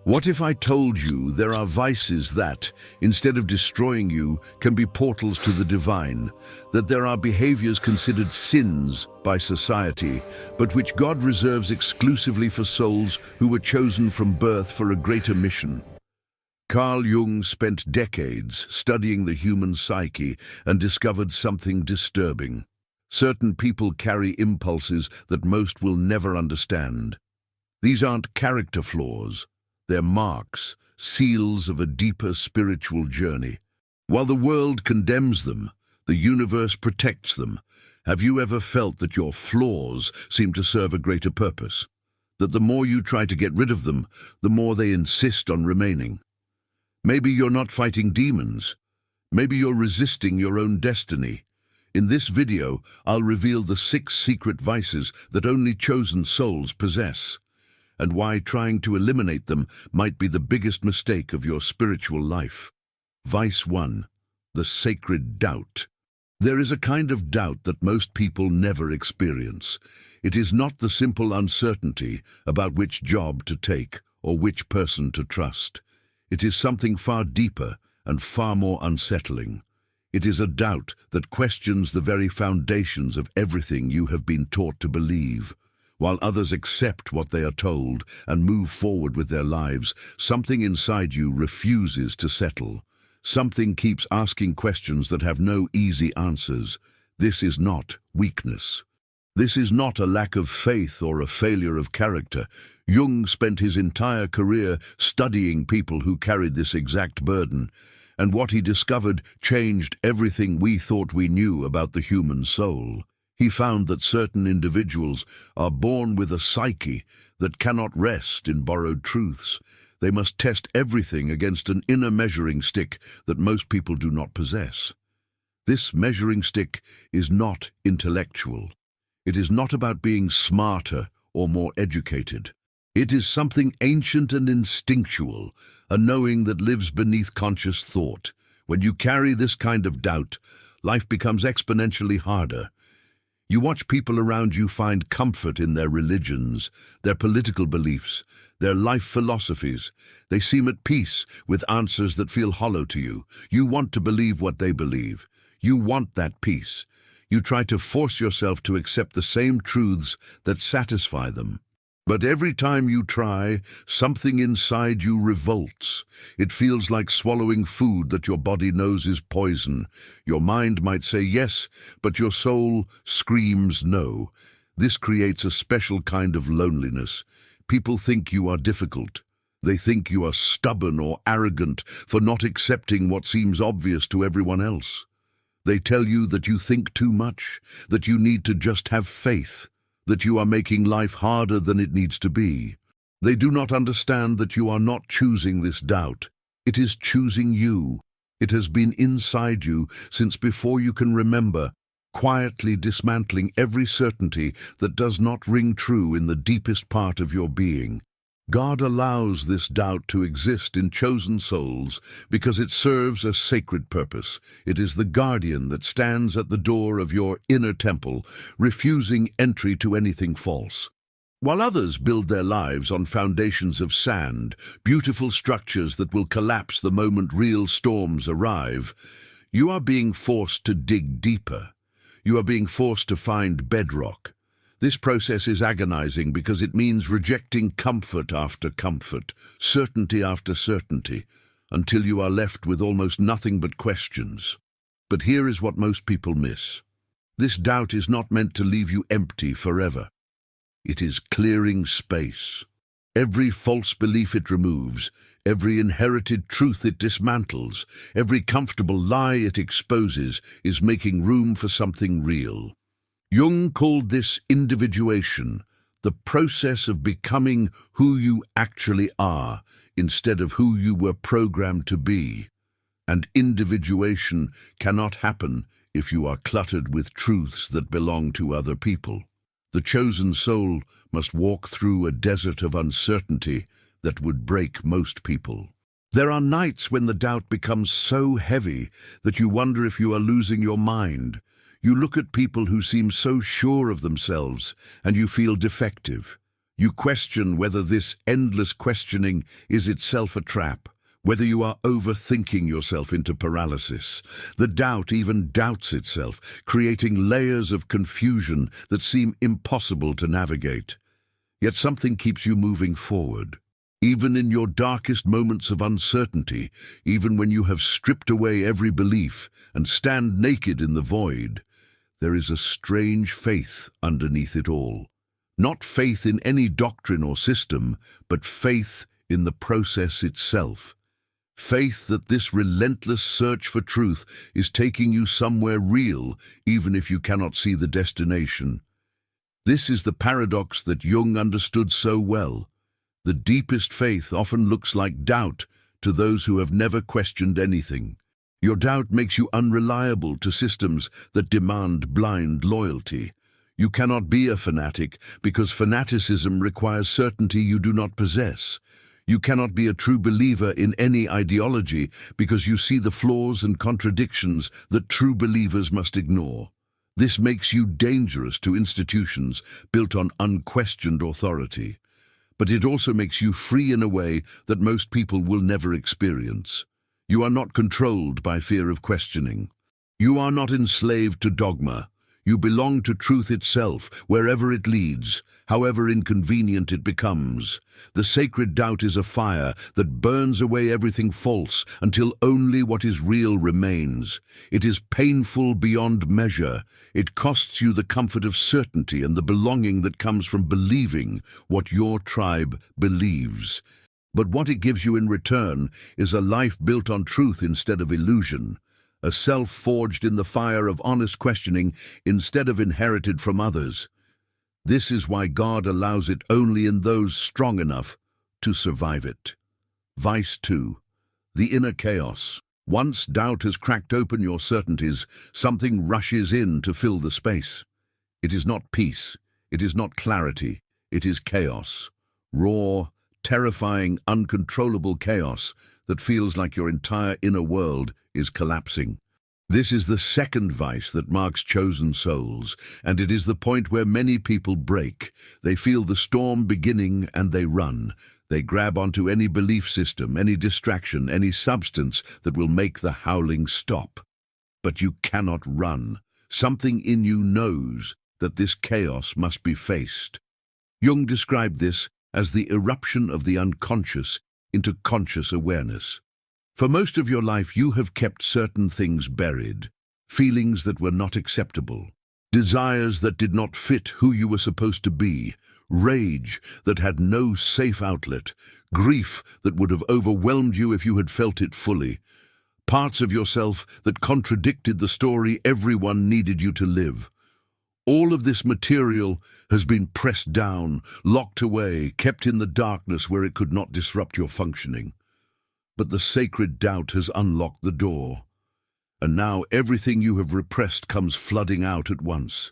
What if I told you there are vices that, instead of destroying you, can be portals to the divine? That there are behaviors considered sins by society, but which God reserves exclusively for souls who were chosen from birth for a greater mission? Carl Jung spent decades studying the human psyche and discovered something disturbing. Certain people carry impulses that most will never understand. These aren't character flaws. They're marks, seals of a deeper spiritual journey. While the world condemns them, the universe protects them. Have you ever felt that your flaws seem to serve a greater purpose? That the more you try to get rid of them, the more they insist on remaining? Maybe you're not fighting demons. Maybe you're resisting your own destiny. In this video, I'll reveal the 6 secret vices that only chosen souls possess, and why trying to eliminate them might be the biggest mistake of your spiritual life. Vice 1. The sacred doubt. There is a kind of doubt that most people never experience. It is not the simple uncertainty about which job to take or which person to trust. It is something far deeper and far more unsettling. It is a doubt that questions the very foundations of everything you have been taught to believe. While others accept what they are told and move forward with their lives, something inside you refuses to settle. Something keeps asking questions that have no easy answers. This is not weakness. This is not a lack of faith or a failure of character. Jung spent his entire career studying people who carried this exact burden, and what he discovered changed everything we thought we knew about the human soul. He found that certain individuals are born with a psyche that cannot rest in borrowed truths. They must test everything against an inner measuring stick that most people do not possess. This measuring stick is not intellectual. It is not about being smarter or more educated. It is something ancient and instinctual, a knowing that lives beneath conscious thought. When you carry this kind of doubt, life becomes exponentially harder. You watch people around you find comfort in their religions, their political beliefs, their life philosophies. They seem at peace with answers that feel hollow to you. You want to believe what they believe. You want that peace. You try to force yourself to accept the same truths that satisfy them. But every time you try, something inside you revolts. It feels like swallowing food that your body knows is poison. Your mind might say yes, but your soul screams no. This creates a special kind of loneliness. People think you are difficult. They think you are stubborn or arrogant for not accepting what seems obvious to everyone else. They tell you that you think too much, that you need to just have faith, that you are making life harder than it needs to be. They do not understand that you are not choosing this doubt. It is choosing you. It has been inside you since before you can remember, quietly dismantling every certainty that does not ring true in the deepest part of your being. God allows this doubt to exist in chosen souls because it serves a sacred purpose. It is the guardian that stands at the door of your inner temple, refusing entry to anything false. While others build their lives on foundations of sand, beautiful structures that will collapse the moment real storms arrive, you are being forced to dig deeper. You are being forced to find bedrock. This process is agonizing because it means rejecting comfort after comfort, certainty after certainty, until you are left with almost nothing but questions. But here is what most people miss. This doubt is not meant to leave you empty forever. It is clearing space. Every false belief it removes, every inherited truth it dismantles, every comfortable lie it exposes is making room for something real. Jung called this individuation, the process of becoming who you actually are instead of who you were programmed to be. And individuation cannot happen if you are cluttered with truths that belong to other people. The chosen soul must walk through a desert of uncertainty that would break most people. There are nights when the doubt becomes so heavy that you wonder if you are losing your mind. You look at people who seem so sure of themselves, and you feel defective. You question whether this endless questioning is itself a trap, whether you are overthinking yourself into paralysis. The doubt even doubts itself, creating layers of confusion that seem impossible to navigate. Yet something keeps you moving forward. Even in your darkest moments of uncertainty, even when you have stripped away every belief and stand naked in the void, there is a strange faith underneath it all. Not faith in any doctrine or system, but faith in the process itself. Faith that this relentless search for truth is taking you somewhere real, even if you cannot see the destination. This is the paradox that Jung understood so well. The deepest faith often looks like doubt to those who have never questioned anything. Your doubt makes you unreliable to systems that demand blind loyalty. You cannot be a fanatic because fanaticism requires certainty you do not possess. You cannot be a true believer in any ideology because you see the flaws and contradictions that true believers must ignore. This makes you dangerous to institutions built on unquestioned authority. But it also makes you free in a way that most people will never experience. You are not controlled by fear of questioning. You are not enslaved to dogma. You belong to truth itself, wherever it leads, however inconvenient it becomes. The sacred doubt is a fire that burns away everything false until only what is real remains. It is painful beyond measure. It costs you the comfort of certainty and the belonging that comes from believing what your tribe believes. But what it gives you in return is a life built on truth instead of illusion. A self forged in the fire of honest questioning instead of inherited from others. This is why God allows it only in those strong enough to survive it. Vice 2. The inner chaos. Once doubt has cracked open your certainties, something rushes in to fill the space. It is not peace. It is not clarity. It is chaos. Raw, terrifying, uncontrollable chaos that feels like your entire inner world is collapsing. This is the second vice that marks chosen souls, and it is the point where many people break. They feel the storm beginning and they run. They grab onto any belief system, any distraction, any substance that will make the howling stop. But you cannot run. Something in you knows that this chaos must be faced. Jung described this as the eruption of the unconscious into conscious awareness. For most of your life, you have kept certain things buried, feelings that were not acceptable, desires that did not fit who you were supposed to be, rage that had no safe outlet, grief that would have overwhelmed you if you had felt it fully, parts of yourself that contradicted the story everyone needed you to live. All of this material has been pressed down, locked away, kept in the darkness where it could not disrupt your functioning. But the sacred doubt has unlocked the door, and now everything you have repressed comes flooding out at once.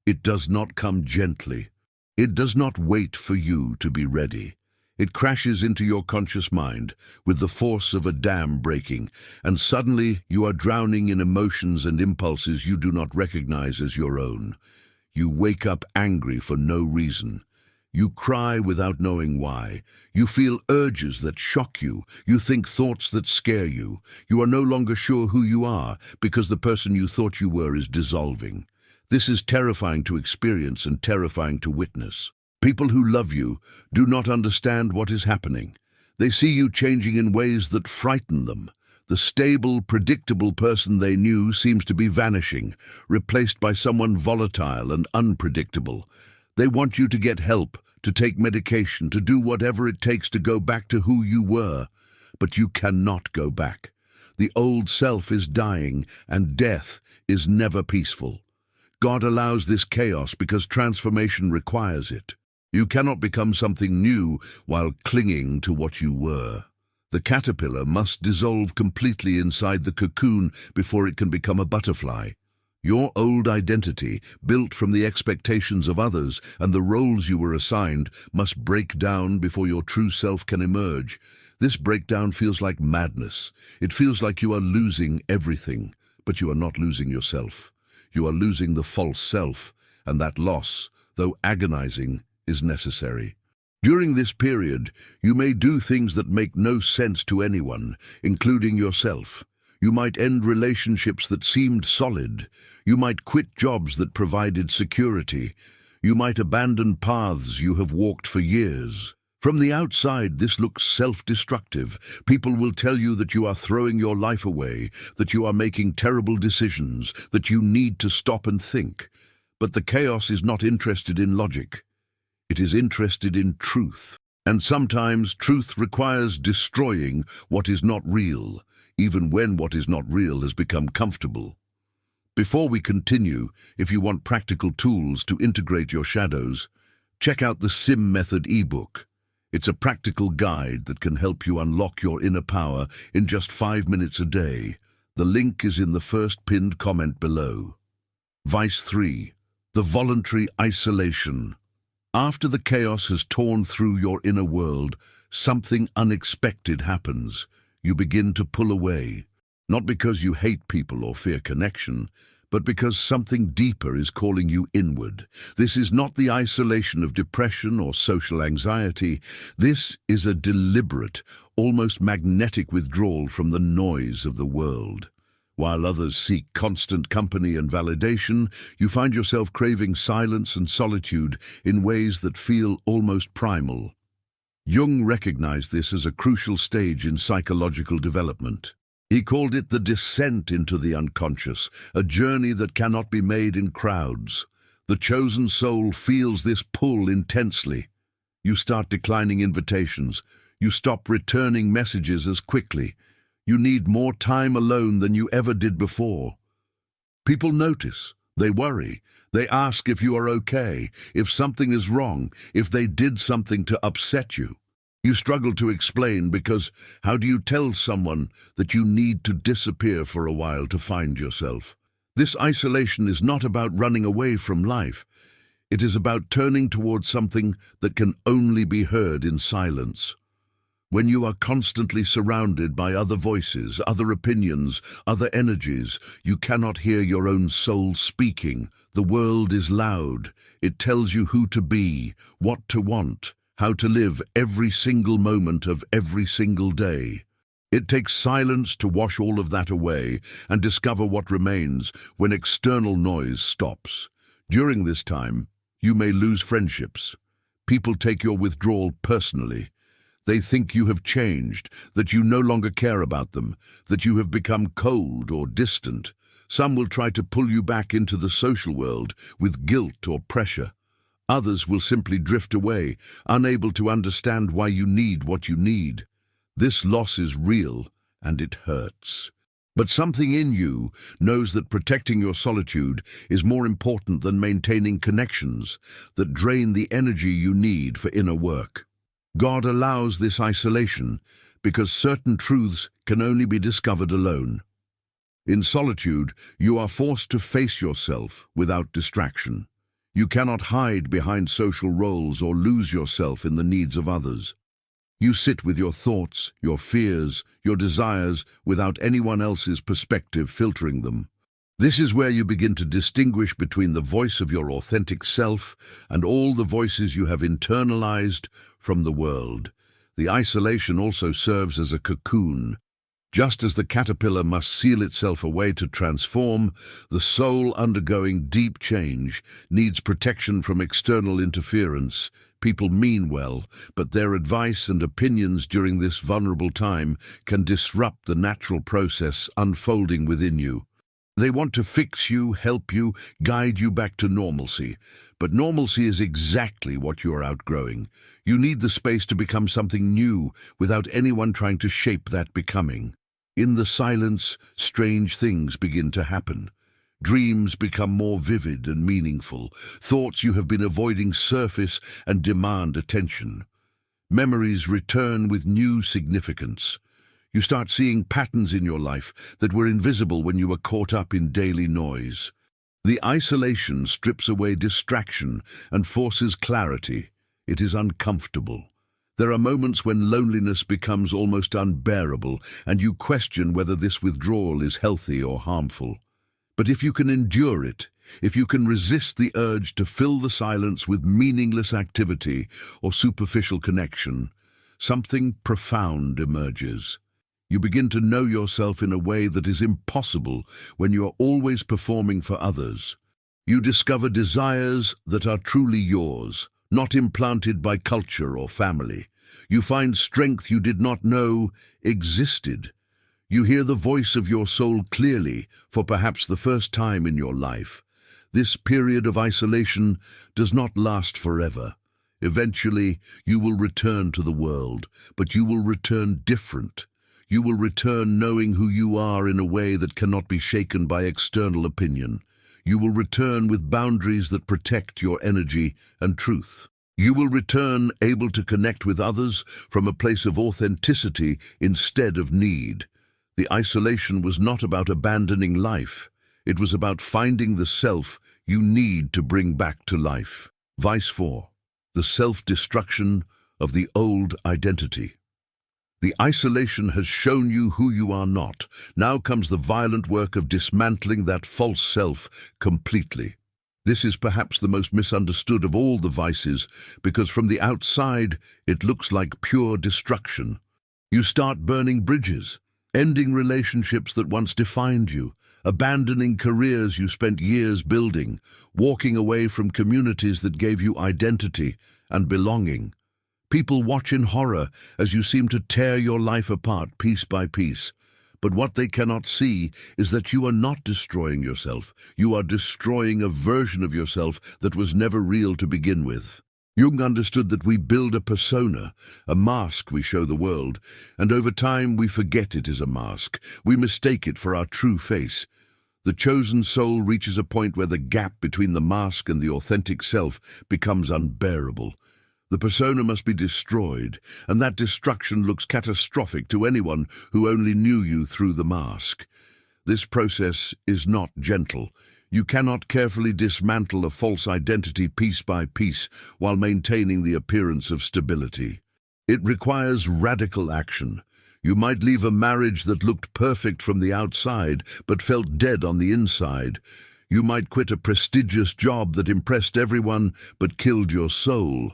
It does not come gently. It does not wait for you to be ready. It crashes into your conscious mind with the force of a dam breaking, and suddenly you are drowning in emotions and impulses you do not recognize as your own. You wake up angry for no reason. You cry without knowing why. You feel urges that shock you. You think thoughts that scare you. You are no longer sure who you are because the person you thought you were is dissolving. This is terrifying to experience and terrifying to witness. People who love you do not understand what is happening. They see you changing in ways that frighten them. The stable, predictable person they knew seems to be vanishing, replaced by someone volatile and unpredictable. They want you to get help, to take medication, to do whatever it takes to go back to who you were. But you cannot go back. The old self is dying, and death is never peaceful. God allows this chaos because transformation requires it. You cannot become something new while clinging to what you were. The caterpillar must dissolve completely inside the cocoon before it can become a butterfly. Your old identity, built from the expectations of others and the roles you were assigned, must break down before your true self can emerge. This breakdown feels like madness. It feels like you are losing everything, but you are not losing yourself. You are losing the false self, and that loss, though agonizing, is necessary. During this period, you may do things that make no sense to anyone, including yourself. You might end relationships that seemed solid. You might quit jobs that provided security. You might abandon paths you have walked for years. From the outside, this looks self-destructive. People will tell you that you are throwing your life away, that you are making terrible decisions, that you need to stop and think. But the chaos is not interested in logic. It is interested in truth. And sometimes truth requires destroying what is not real, even when what is not real has become comfortable. Before we continue, if you want practical tools to integrate your shadows, check out the SIM Method ebook. It's a practical guide that can help you unlock your inner power in just 5 minutes a day. The link is in the first pinned comment below. Vice 3. The voluntary isolation. After the chaos has torn through your inner world, something unexpected happens. You begin to pull away, not because you hate people or fear connection, but because something deeper is calling you inward. This is not the isolation of depression or social anxiety. This is a deliberate, almost magnetic withdrawal from the noise of the world. While others seek constant company and validation, you find yourself craving silence and solitude in ways that feel almost primal. Jung recognized this as a crucial stage in psychological development. He called it the descent into the unconscious, a journey that cannot be made in crowds. The chosen soul feels this pull intensely. You start declining invitations. You stop returning messages as quickly. You need more time alone than you ever did before. People notice. They worry. They ask if you are okay, if something is wrong, if they did something to upset you. You struggle to explain because how do you tell someone that you need to disappear for a while to find yourself? This isolation is not about running away from life. It is about turning towards something that can only be heard in silence. When you are constantly surrounded by other voices, other opinions, other energies, you cannot hear your own soul speaking. The world is loud. It tells you who to be, what to want, how to live every single moment of every single day. It takes silence to wash all of that away and discover what remains when external noise stops. During this time, you may lose friendships. People take your withdrawal personally. They think you have changed, that you no longer care about them, that you have become cold or distant. Some will try to pull you back into the social world with guilt or pressure. Others will simply drift away, unable to understand why you need what you need. This loss is real, and it hurts. But something in you knows that protecting your solitude is more important than maintaining connections that drain the energy you need for inner work. God allows this isolation because certain truths can only be discovered alone. In solitude, you are forced to face yourself without distraction. You cannot hide behind social roles or lose yourself in the needs of others. You sit with your thoughts, your fears, your desires, without anyone else's perspective filtering them. This is where you begin to distinguish between the voice of your authentic self and all the voices you have internalized from the world. The isolation also serves as a cocoon. Just as the caterpillar must seal itself away to transform, the soul undergoing deep change needs protection from external interference. People mean well, but their advice and opinions during this vulnerable time can disrupt the natural process unfolding within you. They want to fix you, help you, guide you back to normalcy. But normalcy is exactly what you are outgrowing. You need the space to become something new without anyone trying to shape that becoming. In the silence, strange things begin to happen. Dreams become more vivid and meaningful. Thoughts you have been avoiding surface and demand attention. Memories return with new significance. You start seeing patterns in your life that were invisible when you were caught up in daily noise. The isolation strips away distraction and forces clarity. It is uncomfortable. There are moments when loneliness becomes almost unbearable, and you question whether this withdrawal is healthy or harmful. But if you can endure it, if you can resist the urge to fill the silence with meaningless activity or superficial connection, something profound emerges. You begin to know yourself in a way that is impossible when you are always performing for others. You discover desires that are truly yours, not implanted by culture or family. You find strength you did not know existed. You hear the voice of your soul clearly for perhaps the first time in your life. This period of isolation does not last forever. Eventually, you will return to the world, but you will return different. You will return knowing who you are in a way that cannot be shaken by external opinion. You will return with boundaries that protect your energy and truth. You will return able to connect with others from a place of authenticity instead of need. The isolation was not about abandoning life. It was about finding the self you need to bring back to life. Vice 4. The self-destruction of the old identity. The isolation has shown you who you are not. Now comes the violent work of dismantling that false self completely. This is perhaps the most misunderstood of all the vices, because from the outside it looks like pure destruction. You start burning bridges, ending relationships that once defined you, abandoning careers you spent years building, walking away from communities that gave you identity and belonging. People watch in horror as you seem to tear your life apart piece by piece. But what they cannot see is that you are not destroying yourself. You are destroying a version of yourself that was never real to begin with. Jung understood that we build a persona, a mask we show the world, and over time we forget it is a mask. We mistake it for our true face. The chosen soul reaches a point where the gap between the mask and the authentic self becomes unbearable. The persona must be destroyed, and that destruction looks catastrophic to anyone who only knew you through the mask. This process is not gentle. You cannot carefully dismantle a false identity piece by piece while maintaining the appearance of stability. It requires radical action. You might leave a marriage that looked perfect from the outside but felt dead on the inside. You might quit a prestigious job that impressed everyone but killed your soul.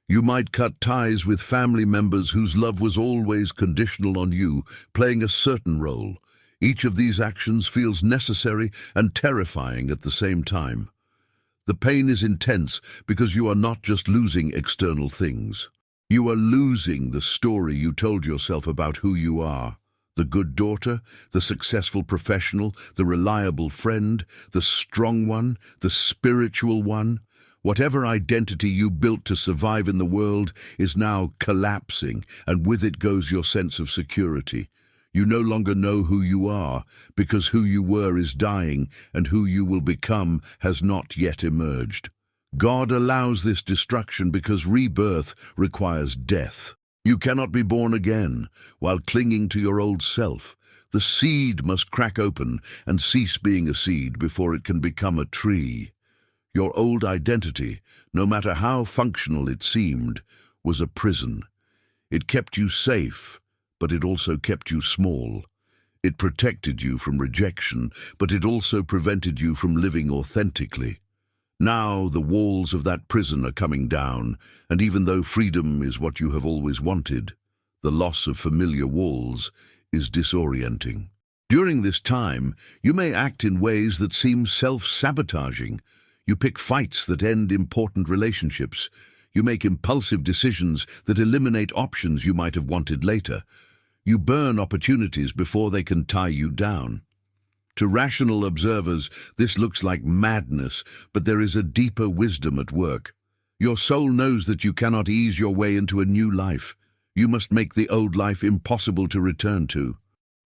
You might cut ties with family members whose love was always conditional on you, playing a certain role. Each of these actions feels necessary and terrifying at the same time. The pain is intense because you are not just losing external things. You are losing the story you told yourself about who you are. The good daughter, the successful professional, the reliable friend, the strong one, the spiritual one. Whatever identity you built to survive in the world is now collapsing, and with it goes your sense of security. You no longer know who you are, because who you were is dying, and who you will become has not yet emerged. God allows this destruction because rebirth requires death. You cannot be born again while clinging to your old self. The seed must crack open and cease being a seed before it can become a tree. Your old identity, no matter how functional it seemed, was a prison. It kept you safe, but it also kept you small. It protected you from rejection, but it also prevented you from living authentically. Now the walls of that prison are coming down, and even though freedom is what you have always wanted, the loss of familiar walls is disorienting. During this time, you may act in ways that seem self-sabotaging. You pick fights that end important relationships. You make impulsive decisions that eliminate options you might have wanted later. You burn opportunities before they can tie you down. To rational observers, this looks like madness, but there is a deeper wisdom at work. Your soul knows that you cannot ease your way into a new life. You must make the old life impossible to return to.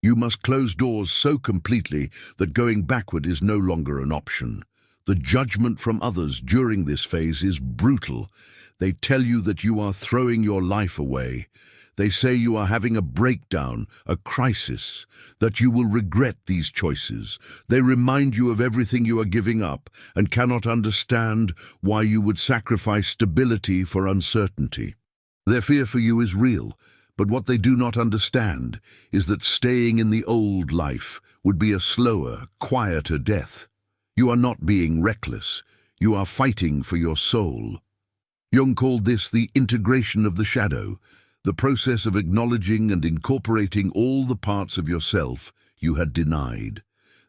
You must close doors so completely that going backward is no longer an option. The judgment from others during this phase is brutal. They tell you that you are throwing your life away. They say you are having a breakdown, a crisis, that you will regret these choices. They remind you of everything you are giving up and cannot understand why you would sacrifice stability for uncertainty. Their fear for you is real, But what they do not understand is that staying in the old life would be a slower, quieter death. You are not being reckless. You are fighting for your soul. Jung called this the integration of the shadow, the process of acknowledging and incorporating all the parts of yourself you had denied.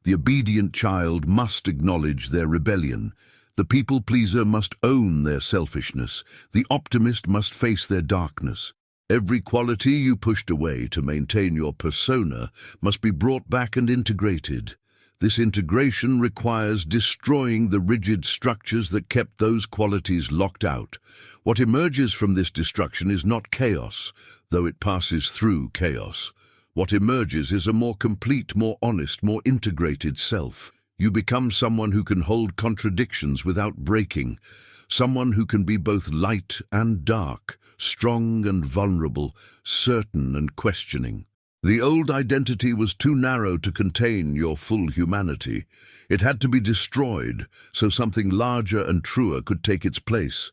The obedient child must acknowledge their rebellion. The people-pleaser must own their selfishness. The optimist must face their darkness. Every quality you pushed away to maintain your persona must be brought back and integrated. This integration requires destroying the rigid structures that kept those qualities locked out. What emerges from this destruction is not chaos, though it passes through chaos. What emerges is a more complete, more honest, more integrated self. You become someone who can hold contradictions without breaking, someone who can be both light and dark, strong and vulnerable, certain and questioning. The old identity was too narrow to contain your full humanity. It had to be destroyed so something larger and truer could take its place.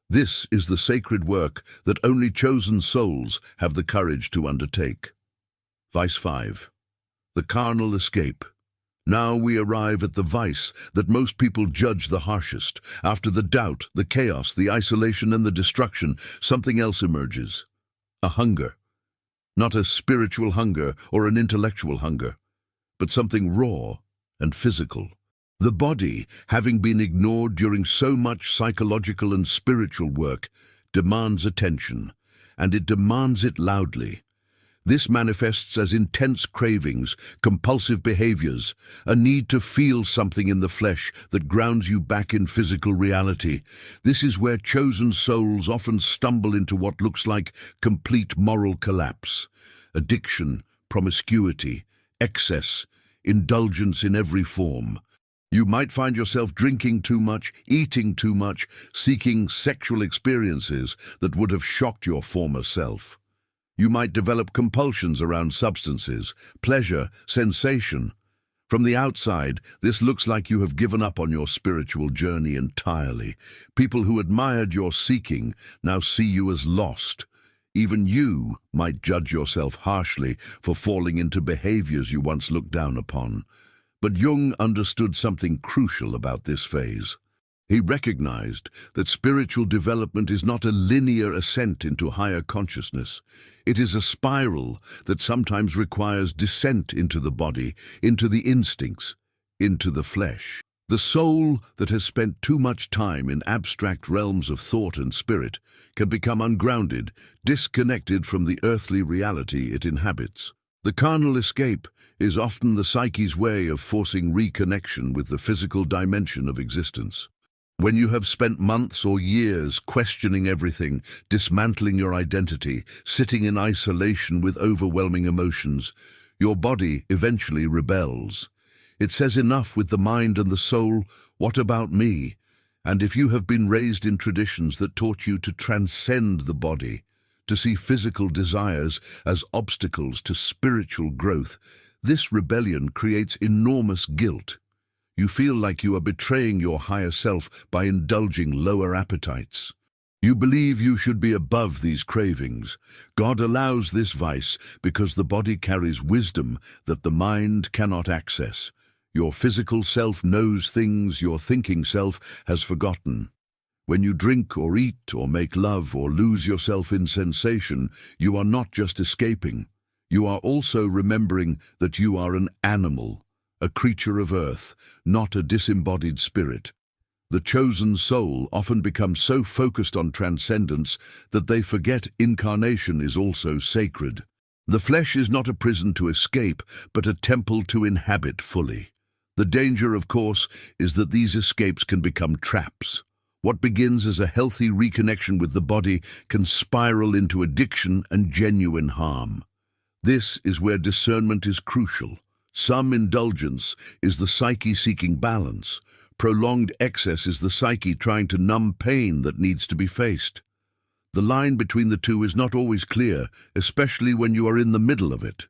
This is the sacred work that only chosen souls have the courage to undertake. Vice 5. The carnal escape. Now we arrive at the vice that most people judge the harshest. After the doubt, the chaos, the isolation and the destruction, something else emerges. A hunger. Not a spiritual hunger or an intellectual hunger, but something raw and physical. The body, having been ignored during so much psychological and spiritual work, demands attention, and it demands it loudly. This manifests as intense cravings, compulsive behaviors, a need to feel something in the flesh that grounds you back in physical reality. This is where chosen souls often stumble into what looks like complete moral collapse. Addiction, promiscuity, excess, indulgence in every form. You might find yourself drinking too much, eating too much, seeking sexual experiences that would have shocked your former self. You might develop compulsions around substances, pleasure, sensation. From the outside, this looks like you have given up on your spiritual journey entirely. People who admired your seeking now see you as lost. Even you might judge yourself harshly for falling into behaviors you once looked down upon. But Jung understood something crucial about this phase. He recognized that spiritual development is not a linear ascent into higher consciousness. It is a spiral that sometimes requires descent into the body, into the instincts, into the flesh. The soul that has spent too much time in abstract realms of thought and spirit can become ungrounded, disconnected from the earthly reality it inhabits. The carnal escape is often the psyche's way of forcing reconnection with the physical dimension of existence. When you have spent months or years questioning everything, dismantling your identity, sitting in isolation with overwhelming emotions, your body eventually rebels. It says enough with the mind and the soul, what about me? And if you have been raised in traditions that taught you to transcend the body, to see physical desires as obstacles to spiritual growth, this rebellion creates enormous guilt. You feel like you are betraying your higher self by indulging lower appetites. You believe you should be above these cravings. God allows this vice because the body carries wisdom that the mind cannot access. Your physical self knows things your thinking self has forgotten. When you drink or eat or make love or lose yourself in sensation, you are not just escaping. You are also remembering that you are an animal, a creature of earth, not a disembodied spirit. The chosen soul often becomes so focused on transcendence that they forget incarnation is also sacred. The flesh is not a prison to escape, but a temple to inhabit fully. The danger, of course, is that these escapes can become traps. What begins as a healthy reconnection with the body can spiral into addiction and genuine harm. This is where discernment is crucial. Some indulgence is the psyche seeking balance. Prolonged excess is the psyche trying to numb pain that needs to be faced. The line between the two is not always clear, especially when you are in the middle of it.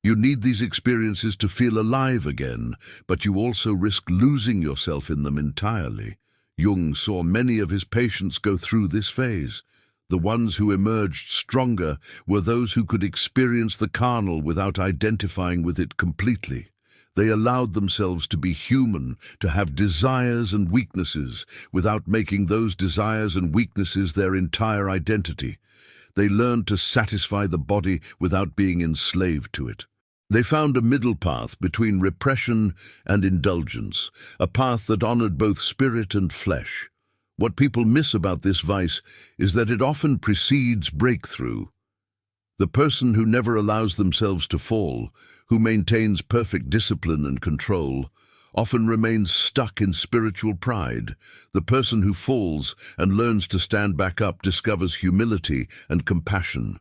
You need these experiences to feel alive again, but you also risk losing yourself in them entirely. Jung saw many of his patients go through this phase. The ones who emerged stronger were those who could experience the carnal without identifying with it completely. They allowed themselves to be human, to have desires and weaknesses, without making those desires and weaknesses their entire identity. They learned to satisfy the body without being enslaved to it. They found a middle path between repression and indulgence, a path that honored both spirit and flesh. What people miss about this vice is that it often precedes breakthrough. The person who never allows themselves to fall, who maintains perfect discipline and control, often remains stuck in spiritual pride. The person who falls and learns to stand back up discovers humility and compassion.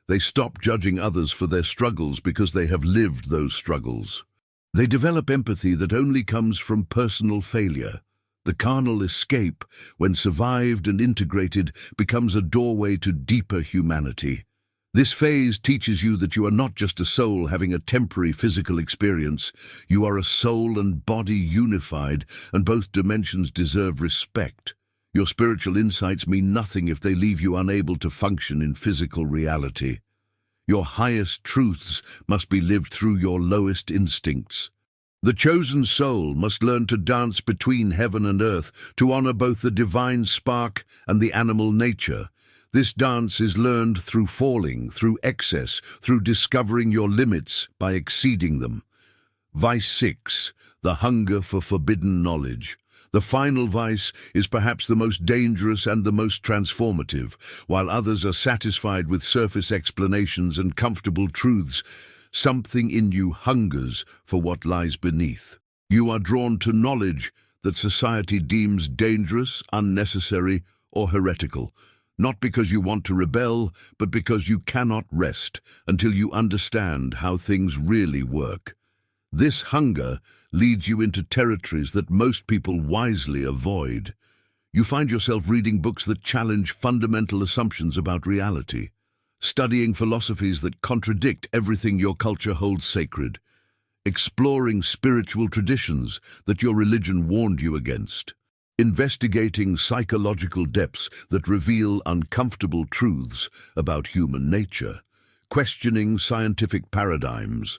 They stop judging others for their struggles because they have lived those struggles. They develop empathy that only comes from personal failure. The carnal escape, when survived and integrated, becomes a doorway to deeper humanity. This phase teaches you that you are not just a soul having a temporary physical experience. You are a soul and body unified, and both dimensions deserve respect. Your spiritual insights mean nothing if they leave you unable to function in physical reality. Your highest truths must be lived through your lowest instincts. The chosen soul must learn to dance between heaven and earth, to honor both the divine spark and the animal nature. This dance is learned through falling, through excess, through discovering your limits by exceeding them. Vice 6, the hunger for forbidden knowledge. The final vice is perhaps the most dangerous and the most transformative. While others are satisfied with surface explanations and comfortable truths, something in you hungers for what lies beneath. You are drawn to knowledge that society deems dangerous, unnecessary, or heretical. Not because you want to rebel, but because you cannot rest until you understand how things really work. This hunger leads you into territories that most people wisely avoid. You find yourself reading books that challenge fundamental assumptions about reality, studying philosophies that contradict everything your culture holds sacred, exploring spiritual traditions that your religion warned you against, investigating psychological depths that reveal uncomfortable truths about human nature, questioning scientific paradigms,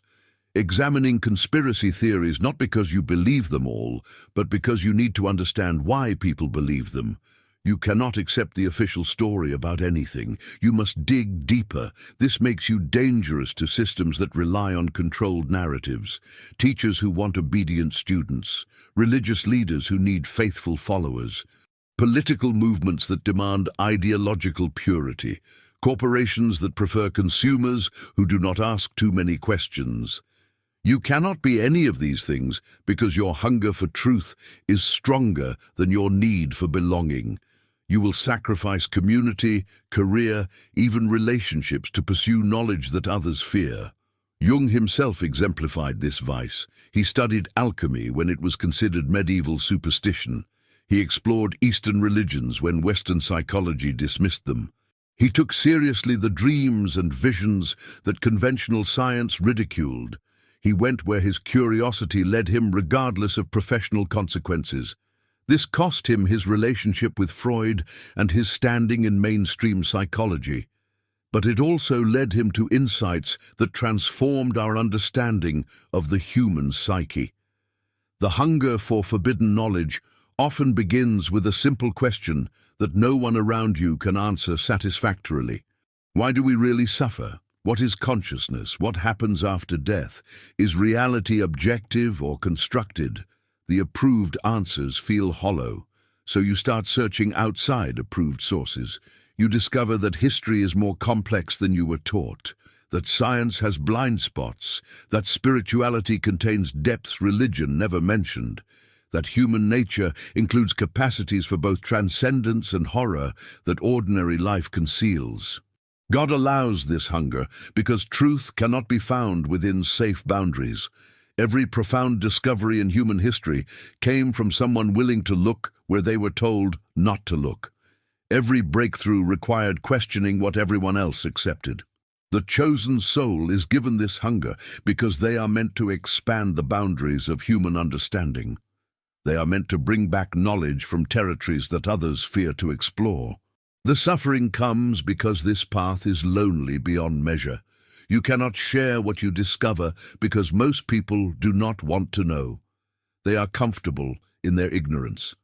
examining conspiracy theories not because you believe them all, but because you need to understand why people believe them. You cannot accept the official story about anything. You must dig deeper. This makes you dangerous to systems that rely on controlled narratives, teachers who want obedient students, religious leaders who need faithful followers, political movements that demand ideological purity, corporations that prefer consumers who do not ask too many questions. You cannot be any of these things because your hunger for truth is stronger than your need for belonging. You will sacrifice community, career, even relationships to pursue knowledge that others fear. Jung himself exemplified this vice. He studied alchemy when it was considered medieval superstition. He explored Eastern religions when Western psychology dismissed them. He took seriously the dreams and visions that conventional science ridiculed. He went where his curiosity led him regardless of professional consequences. This cost him his relationship with Freud and his standing in mainstream psychology. But it also led him to insights that transformed our understanding of the human psyche. The hunger for forbidden knowledge often begins with a simple question that no one around you can answer satisfactorily. Why do we really suffer? What is consciousness? What happens after death? Is reality objective or constructed? The approved answers feel hollow, so you start searching outside approved sources. You discover that history is more complex than you were taught, that science has blind spots, that spirituality contains depths religion never mentioned, that human nature includes capacities for both transcendence and horror that ordinary life conceals. God allows this hunger because truth cannot be found within safe boundaries. Every profound discovery in human history came from someone willing to look where they were told not to look. Every breakthrough required questioning what everyone else accepted. The chosen soul is given this hunger because they are meant to expand the boundaries of human understanding. They are meant to bring back knowledge from territories that others fear to explore. The suffering comes because this path is lonely beyond measure. You cannot share what you discover because most people do not want to know. They are comfortable in their ignorance.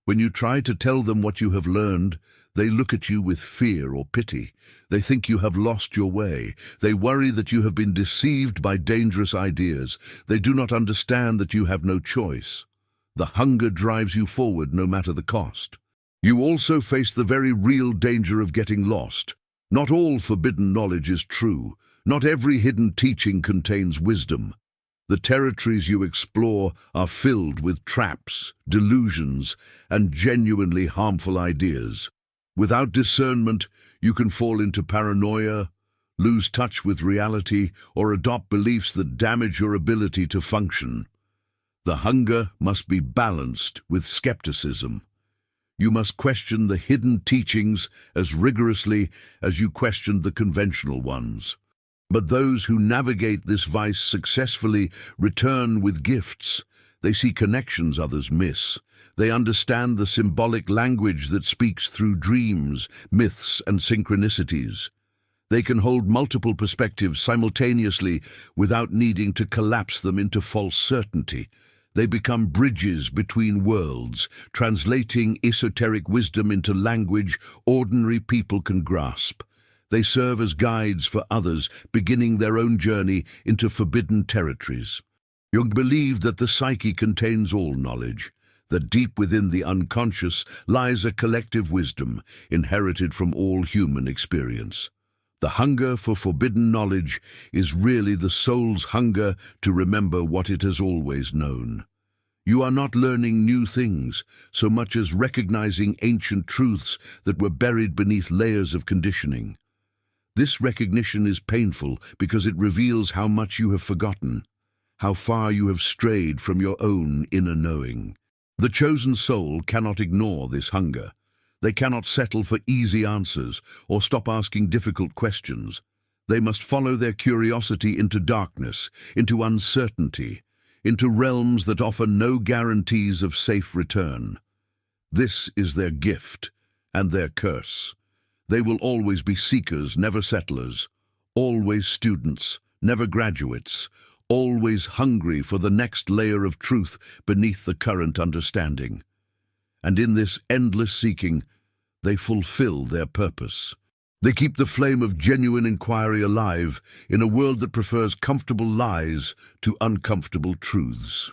When you try to tell them what you have learned, they look at you with fear or pity. They think you have lost your way. They worry that you have been deceived by dangerous ideas. They do not understand that you have no choice. The hunger drives you forward no matter the cost. You also face the very real danger of getting lost. Not all forbidden knowledge is true. Not every hidden teaching contains wisdom. The territories you explore are filled with traps, delusions, and genuinely harmful ideas. Without discernment, you can fall into paranoia, lose touch with reality, or adopt beliefs that damage your ability to function. The hunger must be balanced with skepticism. You must question the hidden teachings as rigorously as you question the conventional ones. But those who navigate this vice successfully return with gifts. They see connections others miss. They understand the symbolic language that speaks through dreams, myths, and synchronicities. They can hold multiple perspectives simultaneously without needing to collapse them into false certainty. They become bridges between worlds, translating esoteric wisdom into language ordinary people can grasp. They serve as guides for others beginning their own journey into forbidden territories. Jung believed that the psyche contains all knowledge, that deep within the unconscious lies a collective wisdom inherited from all human experience. The hunger for forbidden knowledge is really the soul's hunger to remember what it has always known. You are not learning new things so much as recognizing ancient truths that were buried beneath layers of conditioning. This recognition is painful because it reveals how much you have forgotten, how far you have strayed from your own inner knowing. The chosen soul cannot ignore this hunger. They cannot settle for easy answers or stop asking difficult questions. They must follow their curiosity into darkness, into uncertainty, into realms that offer no guarantees of safe return. This is their gift and their curse. They will always be seekers, never settlers, always students, never graduates, always hungry for the next layer of truth beneath the current understanding. And in this endless seeking, they fulfill their purpose. They keep the flame of genuine inquiry alive in a world that prefers comfortable lies to uncomfortable truths.